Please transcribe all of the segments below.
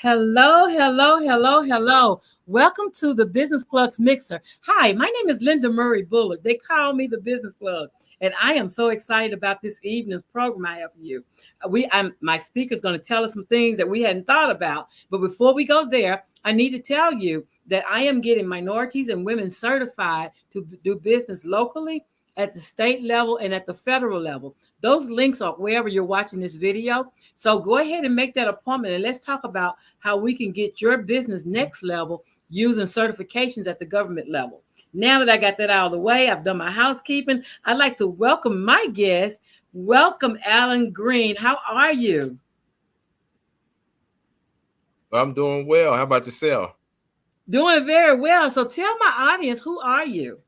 Hello, hello, hello, hello. Welcome to the Business Plugs Mixer. Hi, my name is Linda Murray Bullard. They call me the Business Plug, and I am so excited about this evening's program I have for you. My speaker is going to tell us some things that we hadn't thought about. But before we go there, I need to tell you that I am getting minorities and women certified to do business locally, at the state level, and at the federal level. Those links are wherever you're watching this video. So go ahead and make that appointment and let's talk about how we can get your business next level using certifications at the government level. Now that I got that out of the way, I've done my housekeeping. I'd like to welcome my guest. Welcome, Alan Green. How are you? I'm doing well. How about yourself? Doing very well. So tell my audience, who are you?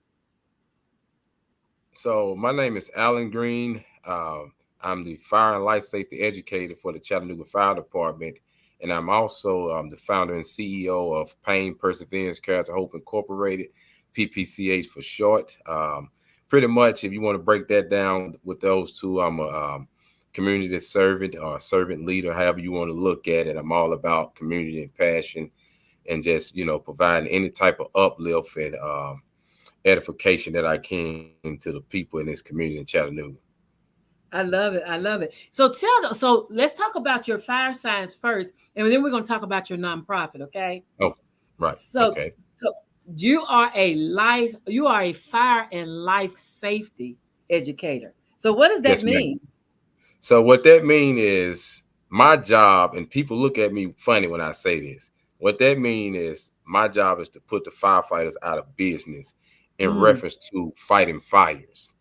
So my name is Alan Green. I'm the fire and life safety educator for the Chattanooga Fire Department, and I'm also the founder and CEO of Pain Perseverance Character Hope Incorporated, PPCH for short. Pretty much, if you want to break that down with those two, I'm a community servant or servant leader, however you want to look at it. I'm all about community and passion, and just providing any type of uplift and edification that I can to the people in this community in Chattanooga. I love it. I love it. So let's talk about your fire science first, and then we're going to talk about your nonprofit. Okay. Oh, right. So, Okay. so you are a fire and life safety educator. So what does that Yes, ma'am. mean? So what that means is my job, and people look at me funny when I say this. What that means is my job is to put the firefighters out of business in Mm, reference to fighting fires.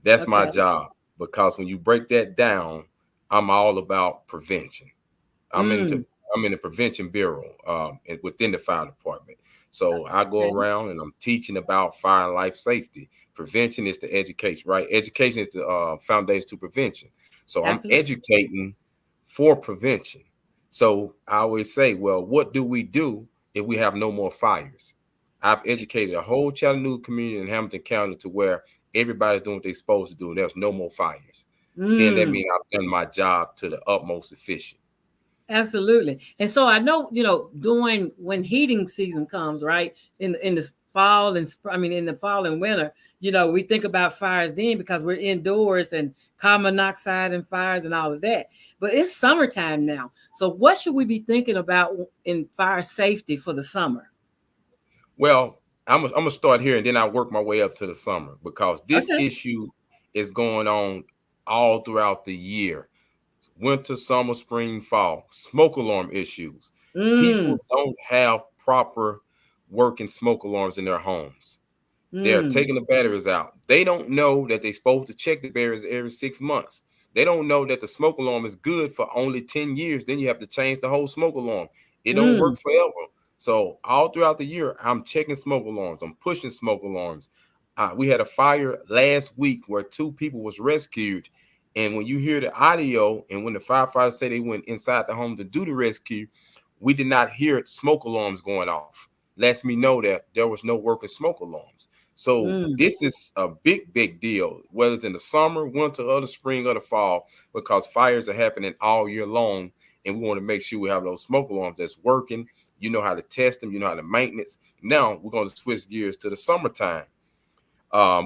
That's my okay. job, because when you break that down, I'm all about prevention. I'm into Mm, I'm in the prevention bureau and within the fire department. So I go okay. around and I'm teaching about fire and life safety. Prevention is the education, right? Education is the foundation to prevention. So I'm Absolutely. educating for prevention. So I always say, well, what do we do if we have no more fires? I've educated a whole Chattanooga community in Hamilton County to where everybody's doing what they're supposed to do, and there's no more fires. Then that Mm, means I've done my job to the utmost efficient. absolutely. And so I know, during when heating season comes, right? In the fall and in the fall and winter, we think about fires then because we're indoors and carbon monoxide and fires and all of that. But it's summertime now. So what should we be thinking about in fire safety for the summer? Well, I'm gonna start here and then I work my way up to the summer, because this Okay. issue is going on all throughout the year. Winter, summer, spring, fall, smoke alarm issues. Mm, People don't have proper working smoke alarms in their homes. They're mm, taking the batteries out. They don't know that they're supposed to check the batteries every 6 months. They don't know that the smoke alarm is good for only 10 years. Then you have to change the whole smoke alarm. It don't mm, work forever. So all throughout the year, I'm checking smoke alarms. I'm pushing smoke alarms. We had a fire last week where two people was rescued. And when you hear the audio and when the firefighters say they went inside the home to do the rescue, we did not hear smoke alarms going off. Lets me know that there was no working smoke alarms. So mm. this is a big, big deal, whether it's in the summer, winter, or the spring, or the fall, because fires are happening all year long. And we want to make sure we have those smoke alarms that's working. You know how to test them, you know how to maintenance. Now we're going to switch gears to the summertime.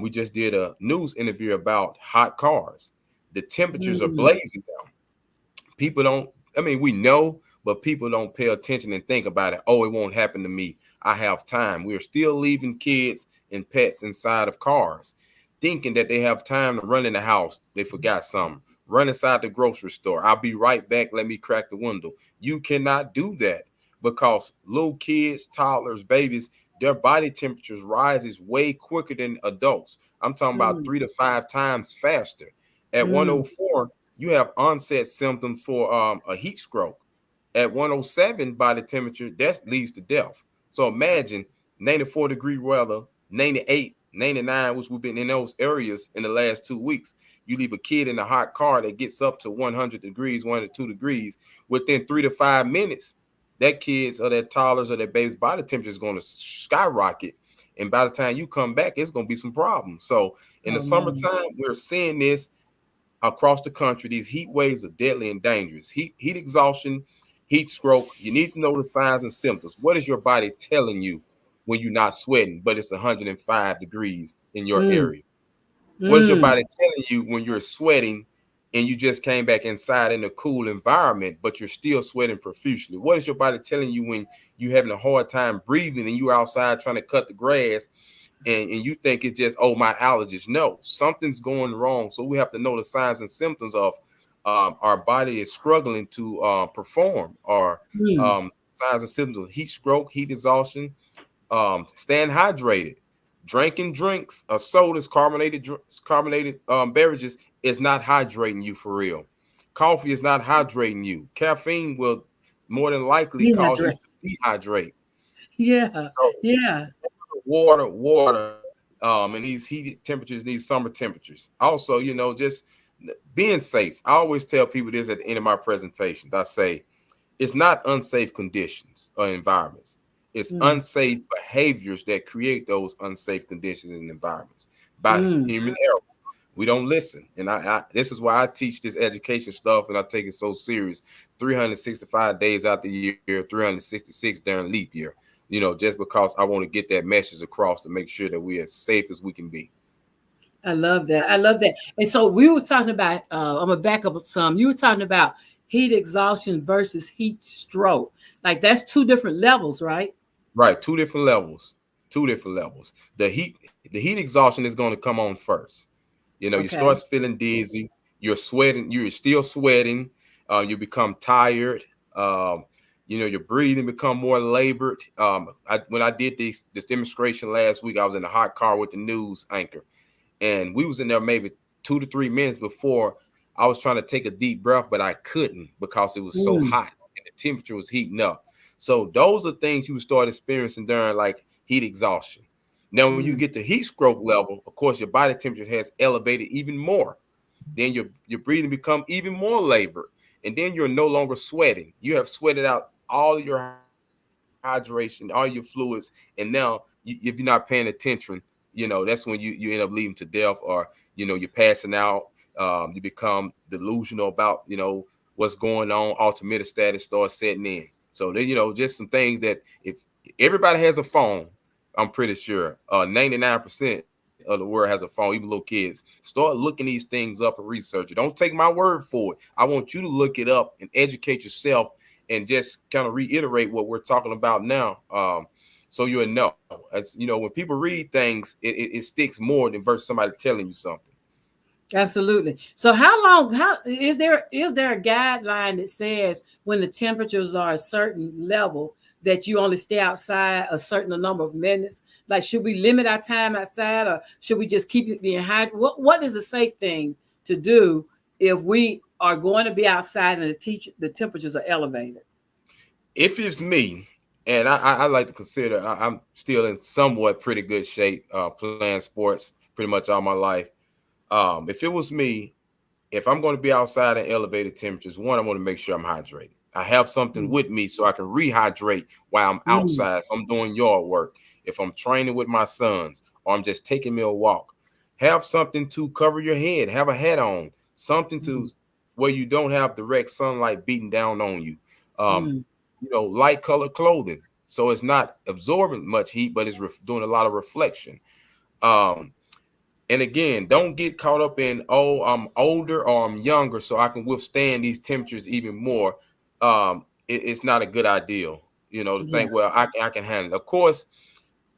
We just did a news interview about hot cars. The temperatures are Mm, blazing now. People don't, I mean, we know, but people don't pay attention and think about it. Oh, it won't happen to me. I have time. We're still leaving kids and pets inside of cars, thinking that they have time to run in the house. They forgot something. Run inside the grocery store. I'll be right back. Let me crack the window. You cannot do that, because little kids, toddlers, babies, their body temperatures rises way quicker than adults. I'm talking about mm, 3 to 5 times faster. At mm, 104, you have onset symptoms for a heat stroke. At 107 body temperature, that leads to death. So imagine 94-degree weather, 98, 99, which we've been in those areas in the last 2 weeks. You leave a kid in a hot car that gets up to 100 degrees, 102 degrees, within 3 to 5 minutes, that kid's or that toddler's or that baby's body temperature is going to skyrocket. And by the time you come back, it's going to be some problems. So in the oh man. summertime, we're seeing this across the country. These heat waves are deadly and dangerous. Heat exhaustion, heat stroke. You need to know the signs and symptoms. What is your body telling you when you're not sweating, but it's 105 degrees in your Mm, area? What is your mm, body telling you when you're sweating and you just came back inside in a cool environment, but you're still sweating profusely? What is your body telling you when you're having a hard time breathing and you're outside trying to cut the grass and you think it's just, oh, my allergies? No, something's going wrong. So we have to know the signs and symptoms of our body is struggling to perform, or mm. signs and symptoms of heat stroke, heat exhaustion. Staying hydrated. Drinking drinks, sodas, carbonated beverages is not hydrating you for real. Coffee is not hydrating you. Caffeine will more than likely cause you Dehydrate. to dehydrate. Yeah, So yeah. water, in these heated temperatures, these summer temperatures. Also, just being safe. I always tell people this at the end of my presentations. I say, it's not unsafe conditions or environments. It's Mm, unsafe behaviors that create those unsafe conditions and environments by mm. human error. We don't listen. And this is why I teach this education stuff and I take it so serious. 365 days out the year, 366 during leap year, just because I want to get that message across to make sure that we're as safe as we can be. I love that. I love that. And so we were talking about, I'm going to back up some. You were talking about heat exhaustion versus heat stroke. Like that's two different levels, right? Right, two different levels. Two different levels. The heat exhaustion is going to come on first. You start Okay. feeling dizzy. You're sweating. You're still sweating. You become tired. Um, your breathing become more labored. When I did this demonstration last week, I was in a hot car with the news anchor, and we was in there maybe 2 to 3 minutes before I was trying to take a deep breath, but I couldn't because it was so Mm, hot and the temperature was heating up. So those are things you start experiencing during like heat exhaustion. Now, when you mm, get to heat stroke level, of course, your body temperature has elevated even more. Then your breathing become even more labored, and then you're no longer sweating. You have sweated out all your hydration, all your fluids, and now if you're not paying attention, that's when you end up leading to death, or you're passing out. You become delusional about what's going on. Alternative status starts setting in. So then just some things that if everybody has a phone, I'm pretty sure 99% of the world has a phone, even little kids. Start looking these things up and research it. Don't take my word for it. I want you to look it up and educate yourself and just kind of reiterate what we're talking about now. So you'll know. As when people read things, it sticks more than versus somebody telling you something. absolutely. So how long, how is there a guideline that says when the temperatures are a certain level that you only stay outside a certain number of minutes? Like should we limit our time outside or should we just keep it being hot? What is the safe thing to do if we are going to be outside and the temperatures are elevated? If it's me, and I like to consider I'm still in somewhat pretty good shape, playing sports pretty much all my life. If it was me, if I'm going to be outside in elevated temperatures, one, I want to make sure I'm hydrated. I have something Mm, with me so I can rehydrate while I'm mm, outside. If I'm doing yard work, if I'm training with my sons, or I'm just taking me a walk, have something to cover your head. Have a hat on, something to mm, where you don't have direct sunlight beating down on you. Um, mm, light colored clothing, so it's not absorbing much heat, but it's doing a lot of reflection. Um, and again, don't get caught up in, oh, I'm older or I'm younger, so I can withstand these temperatures even more. It's not a good idea, to yeah. think, well, I can handle it. Of course,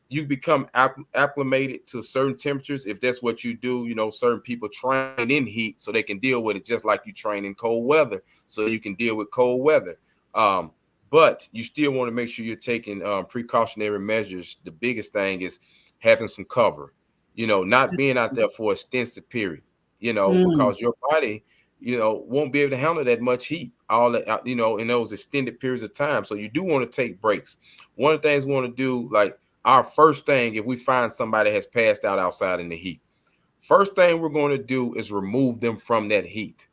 you become acclimated to certain temperatures if that's what you do. Certain people train in heat so they can deal with it, just like you train in cold weather so you can deal with cold weather. Um, but you still want to make sure you're taking precautionary measures. The biggest thing is having some cover, not being out there for an extensive period, Mm, because your body, won't be able to handle that much heat all that, in those extended periods of time. So you do want to take breaks. One of the things we want to do, like our first thing, if we find somebody has passed out outside in the heat, first thing we're going to do is remove them from that heat.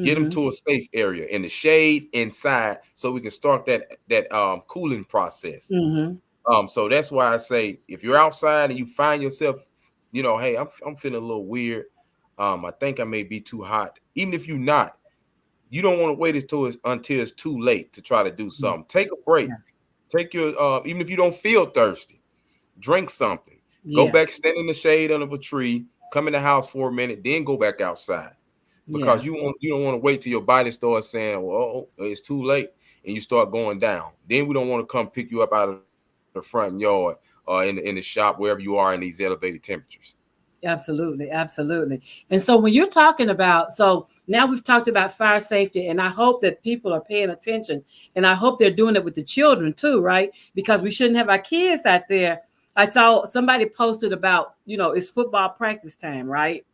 Get them mm-hmm, to a safe area in the shade inside, so we can start that cooling process. mm-hmm. So that's why I say, if you're outside and you find yourself, hey, I'm feeling a little weird. I think I may be too hot. Even if you're not, you don't want to wait until it's too late to try to do Yeah. something. Take a break. Yeah. Take your even if you don't feel thirsty, drink something. Go Yeah. back, stand in the shade under a tree, come in the house for a minute, then go back outside. Yeah. Because you don't want to wait till your body starts saying, well, it's too late, and you start going down. Then we don't want to come pick you up out of the front yard in the shop, wherever you are in these elevated temperatures. Absolutely, absolutely. And so when you're talking about, so now we've talked about fire safety, and I hope that people are paying attention, and I hope they're doing it with the children too, right? Because we shouldn't have our kids out there. I saw somebody posted about, it's football practice time, right?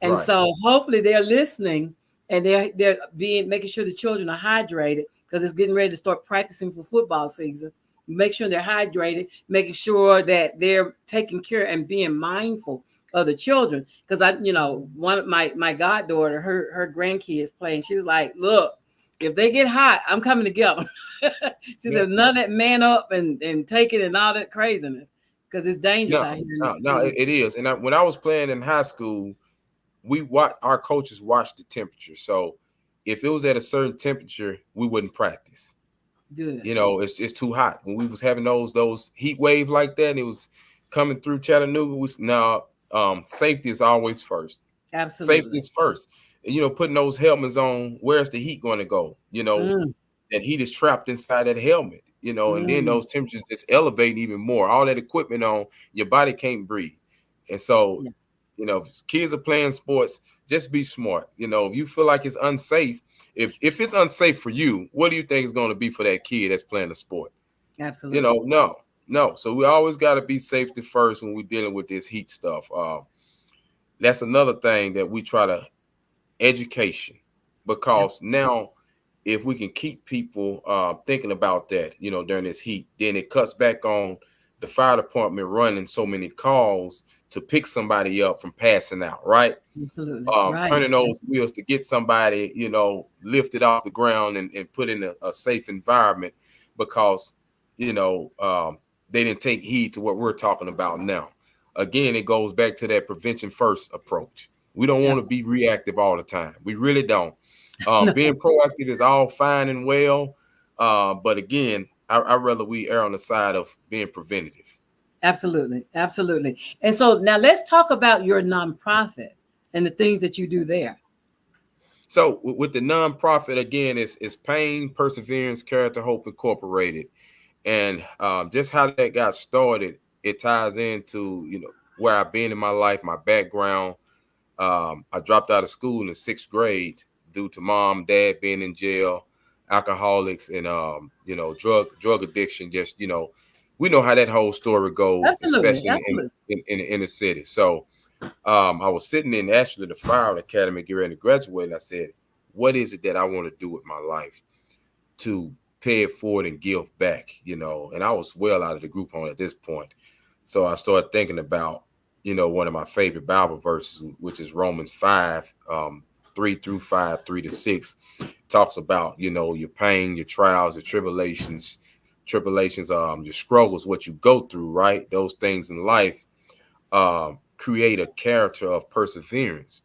And Right. so hopefully they're listening, and they're being making sure the children are hydrated because it's getting ready to start practicing for football season. Make sure they're hydrated, making sure that they're taking care and being mindful of the children. Because one of my goddaughter, her grandkids playing, she was like, "Look, if they get hot, I'm coming to get them." She Yeah. said, "None of that man up and take it and all that craziness because it's dangerous No, out here in no, this." no, it is. And when I was playing in high school, our coaches watched the temperature. So if it was at a certain temperature, we wouldn't practice. Good. It's too hot. When we was having those heat waves like that, and it was coming through Chattanooga, safety is always first. Safety Absolutely. is first. Putting those helmets on, where's the heat going to go? Mm, That heat is trapped inside that helmet, and then mm. those temperatures just elevate even more. All that equipment on, your body can't breathe. And so, Yeah. if kids are playing sports, just be smart. If you feel like it's unsafe, if it's unsafe for you, what do you think is going to be for that kid that's playing the sport? Absolutely. No, no. So we always got to be safety first when we're dealing with this heat stuff. That's another thing that we try to education, because now if we can keep people thinking about that, during this heat, then it cuts back on the fire department running so many calls to pick somebody up from passing out, right? Absolutely. Right. Turning those wheels to get somebody, lifted off the ground and put in a safe environment, because, they didn't take heed to what we're talking about now. Again, it goes back to that prevention first approach. We don't want to Absolutely. be reactive all the time. We really don't. No, Being proactive is all fine and well. But again, I'd rather we err on the side of being preventative. absolutely. Absolutely. And so now let's talk about your nonprofit and the things that you do there. So with the nonprofit, again, it's Pain, Perseverance, Character, Hope Incorporated. And just how that got started, it ties into, where I've been in my life, my background. I dropped out of school in the 6th grade due to mom, dad being in jail, alcoholics, and drug addiction. Just we know how that whole story goes, Absolutely. especially Absolutely. in the inner city. So I was sitting in actually the fire academy getting ready to graduate, and I said, "What is it that I want to do with my life to pay it forward and give back?" And I was well out of the group home at this point. So I started thinking about, one of my favorite Bible verses, which is Romans 5, 3-5, 3-6, talks about, your pain, your trials, your tribulations, your struggles, what you go through, right? Those things in life create a character of perseverance.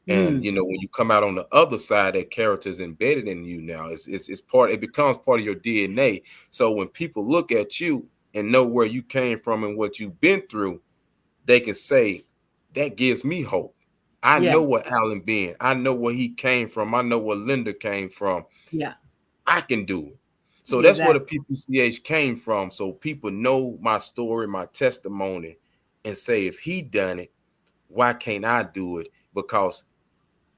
And Mm, when you come out on the other side, that character is embedded in you now. It's part. It becomes part of your DNA. So when people look at you and know where you came from and what you've been through, they can say, "That gives me hope. I yeah. know what Alan been. I know where he came from. I know where Linda came from. Yeah. I can do it." So that's where the Exactly. PPCH came from. So people know my story, my testimony, and say, if he done it, why can't I do it? Because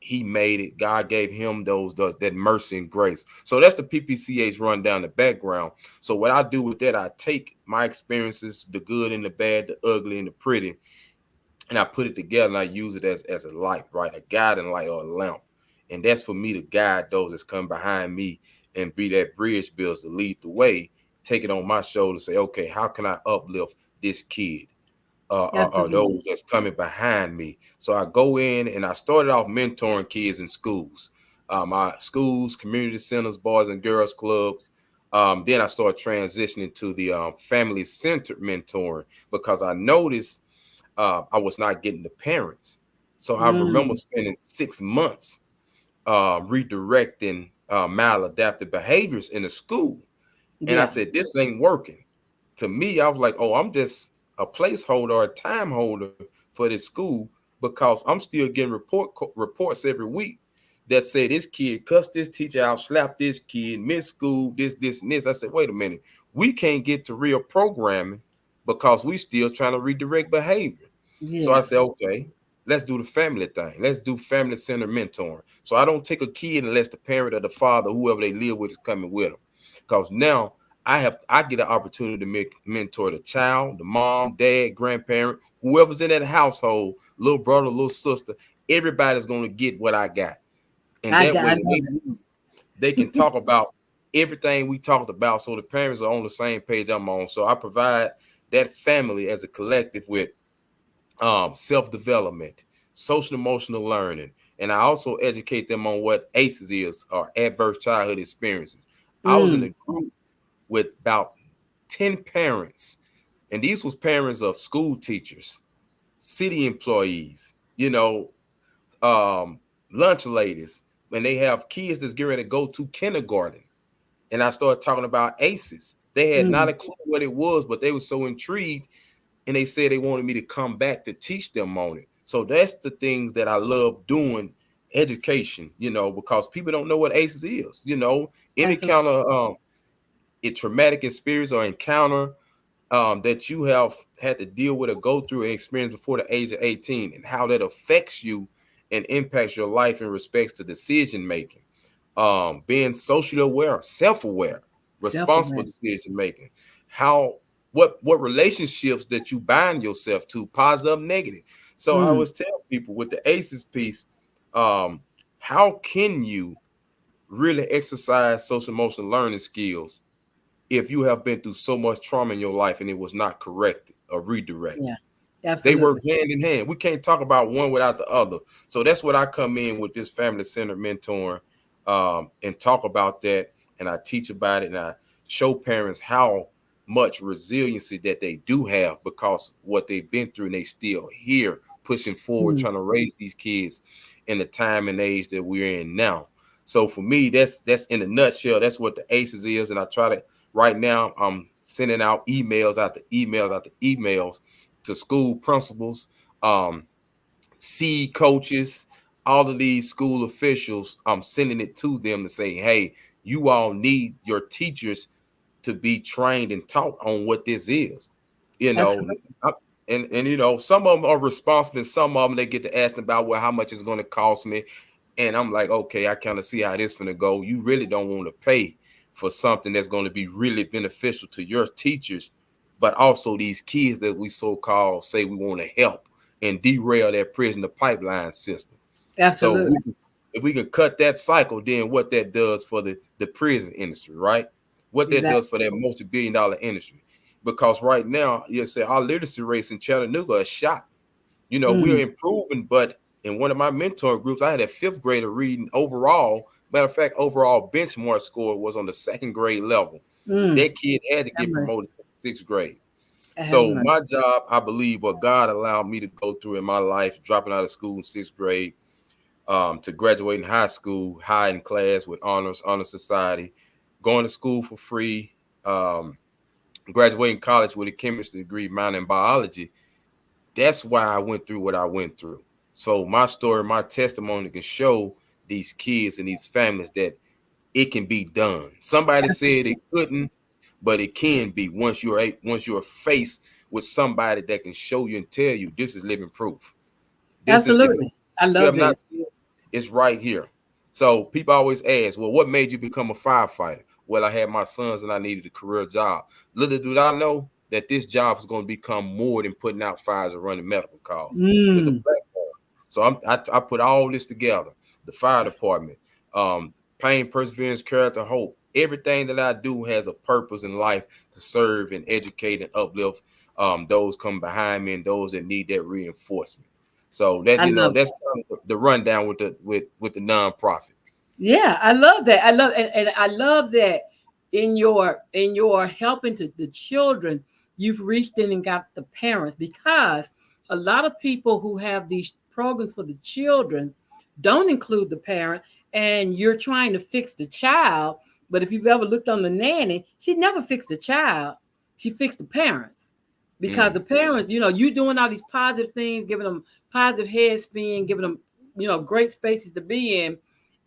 he made it. God gave him that mercy and grace. So that's the PPCH run down the background. So what I do with that, I take my experiences, the good and the bad, the ugly and the pretty, and I put it together and I use it as a light, right? A guiding light or a lamp. And that's for me to guide those that's come behind me and be that bridge builder to lead the way, take it on my shoulder, say, okay, how can I uplift this kid? Or Absolutely. those that's coming behind me. So I go in and I started off mentoring kids in schools, my schools, community centers, boys and girls clubs. Then I started transitioning to the family-centered mentoring, because I noticed I was not getting the parents. So I remember Mm, spending 6 months redirecting maladaptive behaviors in the school. And I Yeah. said, this ain't working. To me, I was like, oh, I'm just a placeholder or a time holder for this school because I'm still getting reports every week that say this kid cussed this teacher out, slapped this kid, missed school, this, and this. I said, wait a minute, we can't get to real programming because we still trying to redirect behavior. So I Yeah. said, okay, let's do the family thing. Let's do family centered mentoring. So I don't take a kid unless the parent or the father, whoever they live with, is coming with them. Because now I get an opportunity to mentor the child, the mom, dad, grandparent, whoever's in that household, little brother, little sister. Everybody's going to get what I got, and that I way love they can talk about everything we talked about, so the parents are on the same page I'm on. So I provide that family as a collective with self-development, social emotional learning, and I also educate them on what ACEs is, or adverse childhood experiences. it. I was in a group with about 10 parents, and these was parents of school teachers, city employees, um, lunch ladies, when they have kids that's getting ready to go to kindergarten. And I started talking about ACEs. They had not Mm. a clue what it was, but they were so intrigued, and they said they wanted me to come back to teach them on it. So that's the things that I love doing, education, because people don't know what ACEs is. Any Absolutely. kind of a traumatic experience or encounter that you have had to deal with or go through and experience before the age of 18, and how that affects you and impacts your life in respects to decision making, being socially aware, self-aware, responsible Self-aware. decision making, how what relationships that you bind yourself to, positive, negative. So I Mm. always tell people with the ACEs piece, um, how can you really exercise social emotional learning skills if you have been through so much trauma in your life and it was not corrected or redirected? Yeah. They work Absolutely. hand in hand. We can't talk about one without the other. So that's what I come in with this family centered mentoring, and talk about that. And I teach about it, and I show parents how much resiliency that they do have because what they've been through, and they still here pushing forward, Mm. trying to raise these kids in the time and age that we're in now. So for me, that's in a nutshell. That's what the ACEs is, and I try to right now. I'm sending out emails after emails after emails to school principals, um, C coaches, all of these school officials. I'm sending it to them to say, hey, you all need your teachers to be trained and taught on what this is. You know, Absolutely. and some of them are responsible, and some of them they get to ask about, well, how much is going to cost me. And I'm like, okay, I kind of see how this gonna go. You really don't want to pay for something that's going to be really beneficial to your teachers, but also these kids that we so-called say we want to help and derail that prison to pipeline system. So Absolutely. if we can cut that cycle, then what that does for the prison industry, right? What that Exactly. does for that multi-billion-dollar industry. Because right now, you say our literacy rates in Chattanooga are shot. We're Mm. improving, but in one of my mentor groups, I had a fifth grader reading overall. Matter of fact, overall benchmark score was on the second grade level. Mm. That kid had to Have get mercy. promoted to sixth grade. Have So mercy. my job, I believe, what God allowed me to go through in my life, dropping out of school in sixth grade, to graduating high school, high in class with honor society, going to school for free, graduating college with a chemistry degree, minor in biology. That's why I went through what I went through. So my story, my testimony can show these kids and these families that it can be done. Somebody said it couldn't, but it can be once you're faced with somebody that can show you and tell you this is living proof. This is, if Absolutely. I you love have not this. seen it, it's right here. So people always ask, well, what made you become a firefighter? Well, I had my sons and I needed a career job. Little did I know that this job is going to become more than putting out fires and running medical calls. It's a Mm. platform. So I put all this together. The fire department, pain, perseverance, character, hope. Everything that I do has a purpose in life to serve and educate and uplift those come behind me and those that need that reinforcement. So that I love that's that. kind of the rundown with the nonprofit. Yeah, I love that. I love and I love that in your helping to the children, you've reached in and got the parents, because a lot of people who have these programs for the children don't include the parent. and you're trying to fix the child. But if you've ever looked on the nanny, she never fixed the child. She fixed the parents because the Mm. parents, you doing all these positive things, giving them positive head spin, giving them, great spaces to be in.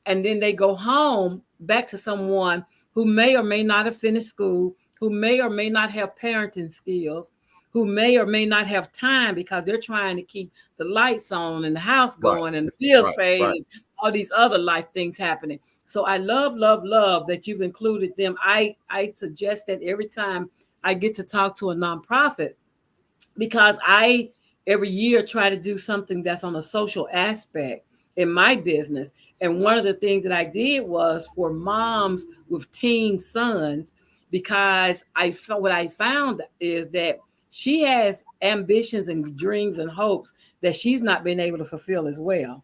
And then they go home back to someone who may or may not have finished school, who may or may not have parenting skills, who may or may not have time because they're trying to keep the lights on and the house Right, going and the bills right, paid right. and all these other life things happening. So I love, love, love that you've included them. I suggest that every time I get to talk to a nonprofit, because I every year try to do something that's on a social aspect in my business. And one of the things that I did was for moms with teen sons, because I felt what I found is that she has ambitions and dreams and hopes that she's not been able to fulfill as well.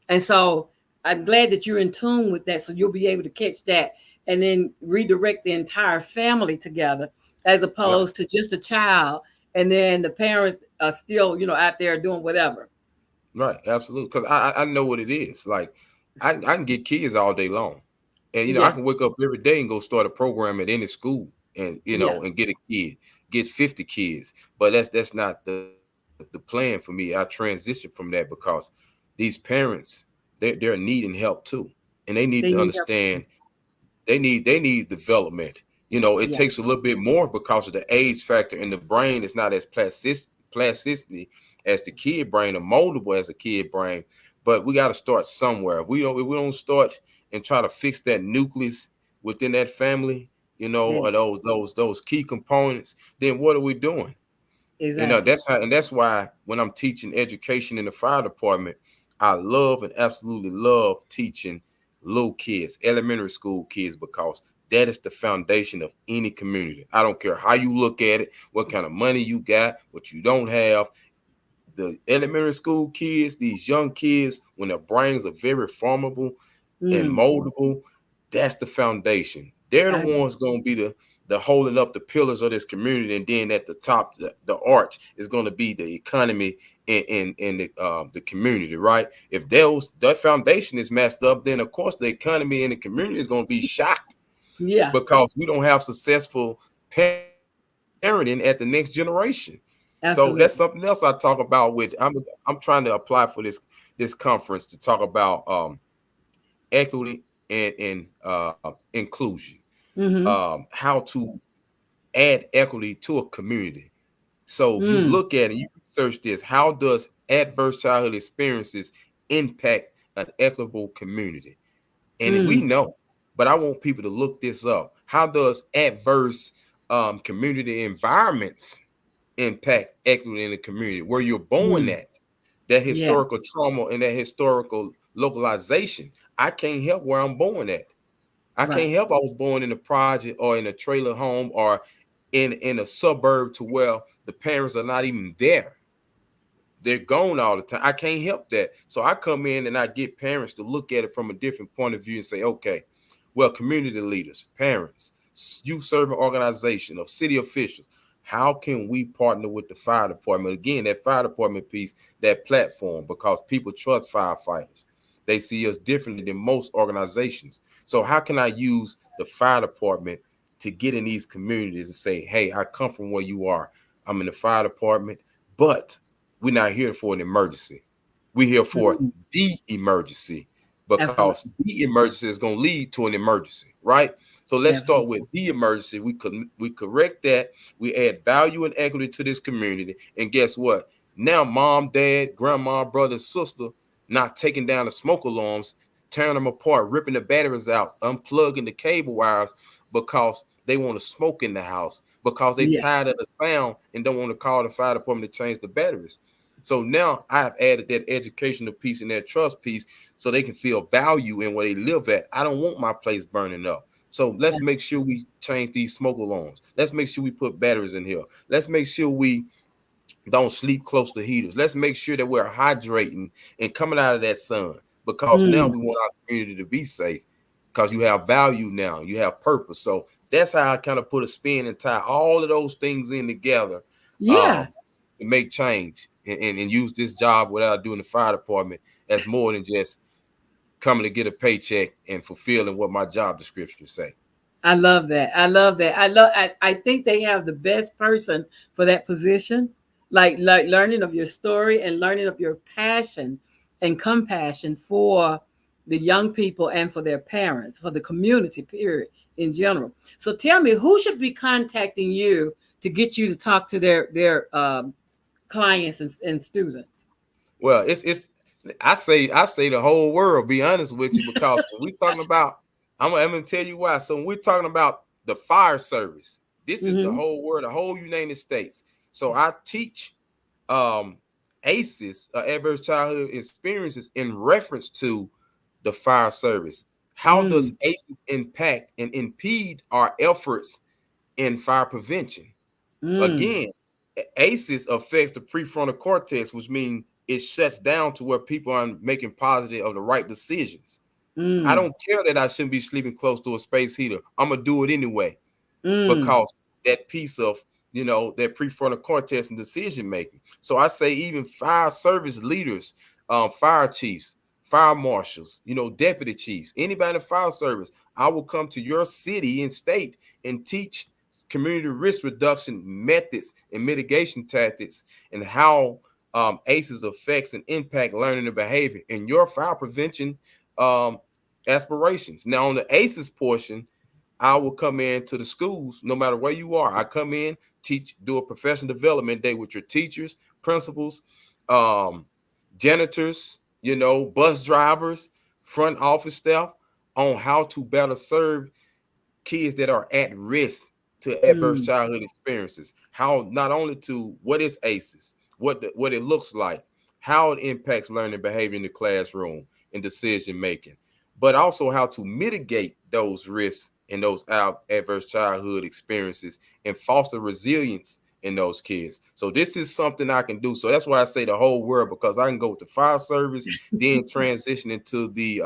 And so I'm glad that you're in tune with that. So you'll be able to catch that and then redirect the entire family together as Right. opposed to just a child. And then the parents are still, out there doing whatever. Right, absolutely. Because I know what it is. Like I can get kids all day long, and I Yeah. can wake up every day and go start a program at any school, and Yeah. and get a kid, get 50 kids. But that's not the plan for me. I transitioned from that because these parents they're needing help too, and they need to They need help. understand they need development. It Yeah. takes a little bit more because of the age factor, and the brain is not as plasticity as the kid brain, or moldable as a kid brain. But we got to start somewhere. If we don't start and try to fix that nucleus within that family, Yeah. or those key components, then what are we doing? Exactly. That's why when I'm teaching education in the fire department, I love and absolutely love teaching little kids, elementary school kids, because that is the foundation of any community. I don't care how you look at it, what kind of money you got, what you don't have. The elementary school kids, these young kids, when their brains are very formable and Mm, moldable, that's the foundation. They're the I agree. ones going to be the holding up the pillars of this community, and then at the top, the arch is going to be the economy in the community, right? If that foundation is messed up, then of course the economy and the community is going to be shot Yeah. because we don't have successful parenting at the next generation. So that's something else I Absolutely. talk about with I'm trying to apply for this conference to talk about equity and inclusion, Mm-hmm. how to add equity to a community. So if you Mm, look at it, you research this, how does adverse childhood experiences impact an equitable community? And we mm, know, but I want people to look this up. How does adverse community environments impact equity in the community where you're born mm. at? That Yeah. historical trauma and that historical localization. I can't help where I'm born at. I Right. can't help I was born in a project or in a trailer home or in a suburb to where the parents are not even there. They're gone all the time. I can't help that. So I come in and I get parents to look at it from a different point of view and say, okay, well, community leaders, parents, youth serving organization, or city officials, how can we partner with the fire department? Again, that fire department piece, that platform, because people trust firefighters. They see us differently than most organizations. So how can I use the fire department to get in these communities and say, hey, I come from where you are. I'm in the fire department, but we're not here for an emergency. We're here for Mm, the emergency, because absolutely. the emergency is going to lead to an emergency, right? So let's start with Absolutely. the emergency. We correct that. We add value and equity to this community, and guess what? Now, mom, dad, grandma, brother, sister, not taking down the smoke alarms, tearing them apart, ripping the batteries out, unplugging the cable wires because they want to smoke in the house, because they Yeah. tired of the sound and don't want to call the fire department to change the batteries. So now I have added that educational piece and that trust piece so they can feel value in where they live at. I don't want my place burning up. So let's make sure we change these smoke alarms. Let's make sure we put batteries in here. Let's make sure we don't sleep close to heaters. Let's make sure that we're hydrating and coming out of that sun, because now Mm, we want our community to be safe, because you have value now, you have purpose. So that's how I kind of put a spin and tie all of those things in together, yeah. um, to make change and use this job, what I do in the fire department, as more than just coming to get a paycheck and fulfilling what my job description say. I love that. I love that. I think they have the best person for that position. Like learning of your story and learning of your passion and compassion for the young people and for their parents, for the community, period, in general. So tell me, who should be contacting you to get you to talk to their clients and students? Well, it's I say the whole world, be honest with you, because when we're talking about, I'm gonna tell you why. So when we're talking about the fire service, this is the Mm-hmm. whole world, the whole United States. So I teach um ACEs, adverse childhood experiences, in reference to the fire service. How does Mm, ACEs impact and impede our efforts in fire prevention? mm, Again, ACEs affects the prefrontal cortex, which means it shuts down to where people are making positive of the right decisions. I mm, don't care that I shouldn't be sleeping close to a space heater. I'm gonna do it anyway, mm, because that piece of, that prefrontal cortex and decision making. So I say even fire service leaders, fire chiefs, fire marshals, deputy chiefs, anybody in the fire service, I will come to your city and state and teach community risk reduction methods and mitigation tactics, and how ACEs affects and impact learning and behavior in your fire prevention um, aspirations. Now on the ACEs portion, I will come in to the schools, no matter where you are. I come in, teach, do a professional development day with your teachers, principals, um, janitors, bus drivers, front office staff, on how to better serve kids that are at risk to adverse mm. childhood experiences. How not only to what is ACEs, what it looks like, how it impacts learning behavior in the classroom and decision making, but also how to mitigate those risks and those adverse childhood experiences and foster resilience in those kids. So this is something I can do. So that's why I say the whole world, because I can go with the fire service, then transition into the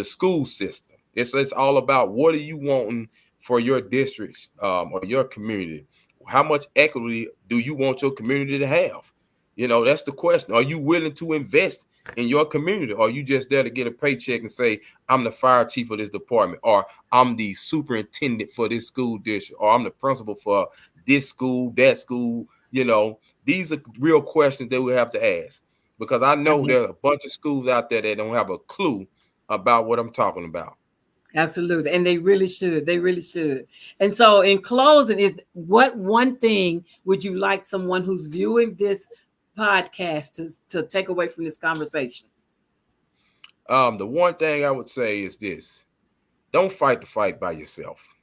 school system. It's all about, what are you wanting for your districts, or your community? How much equity do you want your community to have? That's the question. Are you willing to invest in your community? Or are you just there to get a paycheck and say, I'm the fire chief of this department, or I'm the superintendent for this school district, or I'm the principal for this school, that school? These are real questions that we have to ask, because I know there are a bunch of schools out there that don't have a clue about what I'm talking about. Absolutely. And they really should. They really should. And so, in closing, is what one thing would you like someone who's viewing this podcast to take away from this conversation? The one thing I would say is this: don't fight the fight by yourself.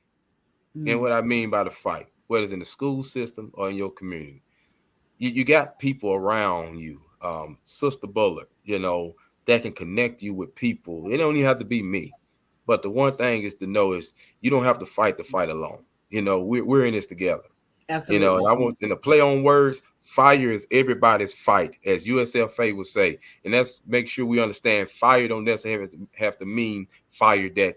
And Mm, what I mean by the fight, whether it's in the school system or in your community, you got people around you, Sister Bullock, that can connect you with people. It don't even have to be me. But the one thing is to know is, you don't have to fight the fight alone. We're in this together. And absolutely. I want, in a play on words, fire is everybody's fight, as USFA would say. And that's, make sure we understand, fire don't necessarily have to mean fire that,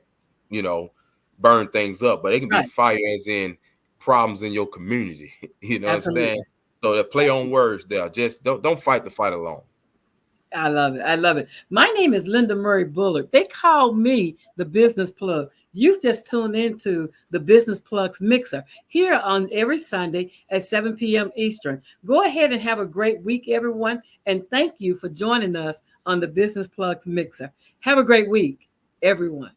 you know, burn things up, but it can be Right. fire as in problems in your community. Understand? Absolutely. So the play on words there, just don't fight the fight alone. I love it. I love it. My name is Linda Murray Bullard. They call me the Business Plug. You've just tuned into the Business Plugs Mixer here on every Sunday at 7 p.m. Eastern. Go ahead and have a great week, everyone. And thank you for joining us on the Business Plugs Mixer. Have a great week, everyone.